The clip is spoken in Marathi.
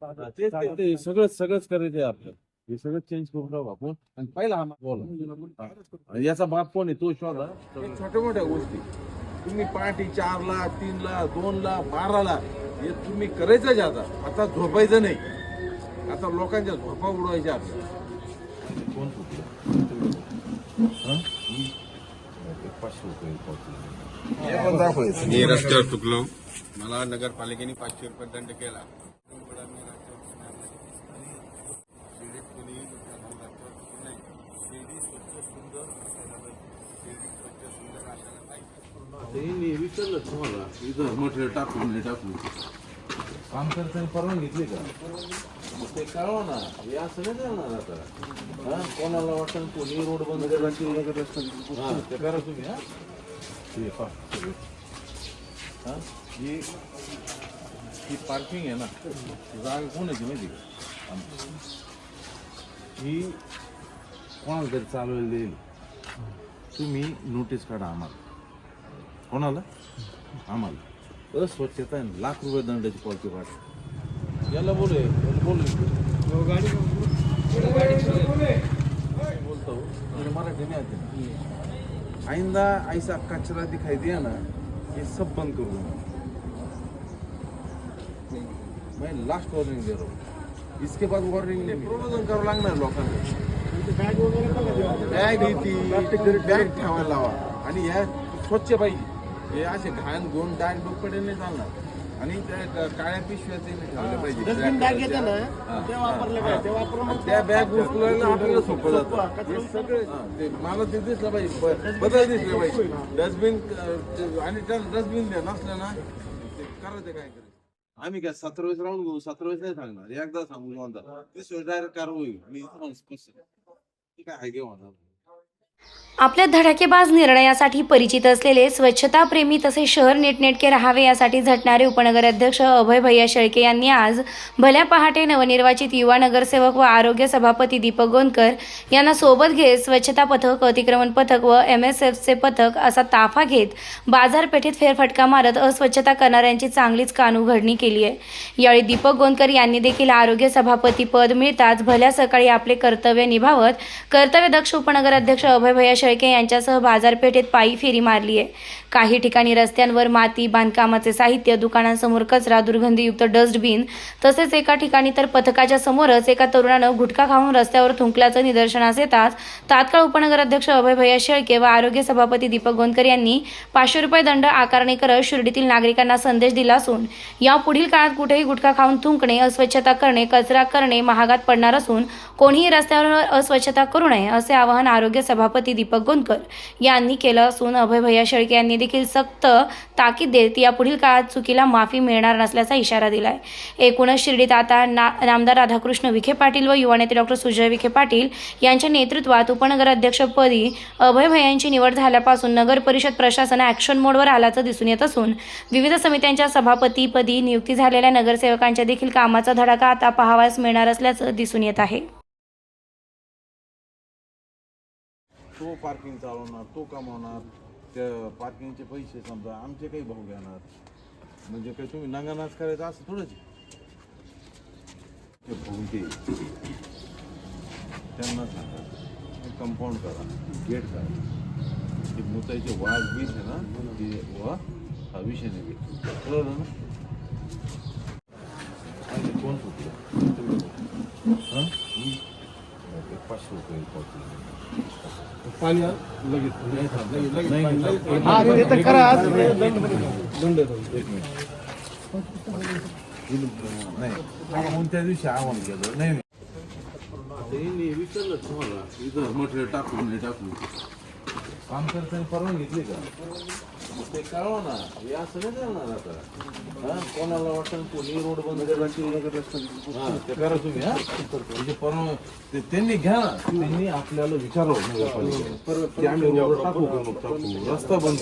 ते सगळंच करायचं आपलं. हे सगळं चेंज करून राहू आपण. आणि पहिला बोला याचा बाप कोण आहे तो शोधा. छोट्या मोठ्या गोष्टी तुम्ही पहाटे 4ला 3ला 2ला 12ला हे तुम्ही करायचंच. आता झोपायचं नाही. आता लोकांच्या झोपा उडवायच्या आपल्या. कोण मी रस्त्यावर चुकलो. मला नगरपालिकेने 500 रुपये दंड केला. विचारलं तुम्हाला इथं मटेरियल टाकून काम करताना परवानगी घेतली का? ते कळवा ना. हे असं नाही करणार आता. कोणाला वाटतं कोणी रोड बंद करायची ते करा तुम्ही. ही पार्किंग आहे ना, जागा कोणाची माहिती का? ही कोणाला तरी चालवायला देईल. तुम्ही नोटीस काढा आम्हाला. कोणाला? आम्हाला. स्वच्छता आहे, ₹1,00,000 दंडाची पॉलिसी काढ. याला बोलू बोलतो मराठी नहीं आती ना. आइंदा ऐसा कचरा दिखाई दिया ना, ये सब बंद करो. मैं लास्ट वार्निंग दे रहा हूँ. इसके बाद वार्निंग नहीं. प्रोव्हिजन करावं लागणार लोकांना. बॅग बॅग ठेवायला लावा. आणि ह्या स्वच्छ पाहिजे. हे असे घाण घेऊन डायरेक्ट डोकडे नाही चालणार. आणि त्या काळ्या पिशव्याचे ठेवले पाहिजे. त्या बॅग उचलायला आपल्याला सोपं जातं. सगळे मला ते दिसलं पाहिजे. बदल दिसले पाहिजे. डस्टबिन आणि त्या डस्टबिन द्या नसलं ना ते करायचं काय करायचं. आम्ही काय 17 वेळेस राहून घेऊ. 17 वेळेस नाही सांगणार. एकदा सांगू म्हणतात ते डायरेक्ट कारवाई. मी काय आहे घेऊ. आपल्या धडाकेबाज निर्णयासाठी परिचित असलेले स्वच्छताप्रेमी तसे शहर नीटनेटके राहावे यासाठी झटणारे उपनगर अध्यक्ष अभय भैया शेळके यांनी आज भल्या पहाटे नवनिर्वाचित युवा नगरसेवक व आरोग्य सभापती दीपक गोंदकर यांना सोबत घेत स्वच्छता पथक, अतिक्रमण पथक व MSFचे पथक असा ताफा घेत बाजारपेठेत फेरफटका मारत अस्वच्छता करणाऱ्यांची चांगलीच कानउघडणी केली आहे. यावेळी दीपक गोंदकर यांनी देखील आरोग्य सभापती पद मिळताच भल्या सकाळी आपले कर्तव्य निभावत कर्तव्यदक्ष उपनगर अध्यक्ष अभय भैया शेळके यांच्यासह बाजारपेठेत पायी फेरी मारली आहे. काही ठिकाणी रस्त्यांवर माती, बांधकामाचे साहित्य, दुकानांसमोर कचरा, दुर्गंधीयुक्त डस्टबिन तसेच एका ठिकाणी तर पथकाच्या समोरच एका तरुणानं गुटखा खाऊन रस्त्यावर थुंकल्याचं निदर्शनास येताच तात्काळ उपनगर अध्यक्ष अभय भैया शेळके व आरोग्य सभापती दीपक गोंदकर यांनी 500 रुपये दंड आकारणी करत शिर्डीतील नागरिकांना संदेश दिला असून यापुढील काळात कुठेही गुटखा खाऊन थुंकणे, अस्वच्छता करणे, कचरा करणे महागात पडणार असून कोणीही रस्त्यावर अस्वच्छता करू नये असे आवाहन आरोग्य सभापती दीपक गोंदकर यांनी केलं असून अभय भैया शेळके यांनी देखील सक्त ताकीद देत यापुढील काळात चुकीला माफी मिळणार नसल्याचा इशारा दिलाय. एकूणच शिर्डीत आता नामदार राधाकृष्ण विखे पाटील व युवा नेते डॉक्टर सुजय विखे पाटील यांच्या नेतृत्वात उपनगर अध्यक्षपदी अभय भैयांची निवड झाल्यापासून नगर परिषद प्रशासन ॲक्शन मोडवर आल्याचं दिसून येत असून विविध समित्यांच्या सभापतीपदी नियुक्ती झालेल्या नगरसेवकांच्या देखील कामाचा धडाका आता पाहावयास मिळणार असल्याचं दिसून येत आहे. तो पार्किंग चालवणार, तो कमावणार. त्या पार्किंगचे पैसे समजा आमचे काही भाऊ घेणार. म्हणजे काही तुम्ही नंगानाच करायचं असं थोडंच. त्यांना सांगा कंपाऊंड करा, गेट करा. ते मुताईचे वाघ बीस आहे ना ते हा विषय नाही कळलं ना. कोण सुटलं 500 रुपये पाणी लगेच त्या दिवशी आव्हान केलं नाही. विचारलं तुम्हाला इथं मटेरियल टाकून काम करताना परवानगी घेतली का? ते कळवा ना. हे असं नाही करणार आता. कोणाला वाटतं कोणी रोड बंद करायची ते करा तुम्ही. म्हणजे परवा त्यांनी घ्या ना. त्यांनी आपल्याला विचारावं नगरपालिकेने. आम्ही टाकू रस्ता बंद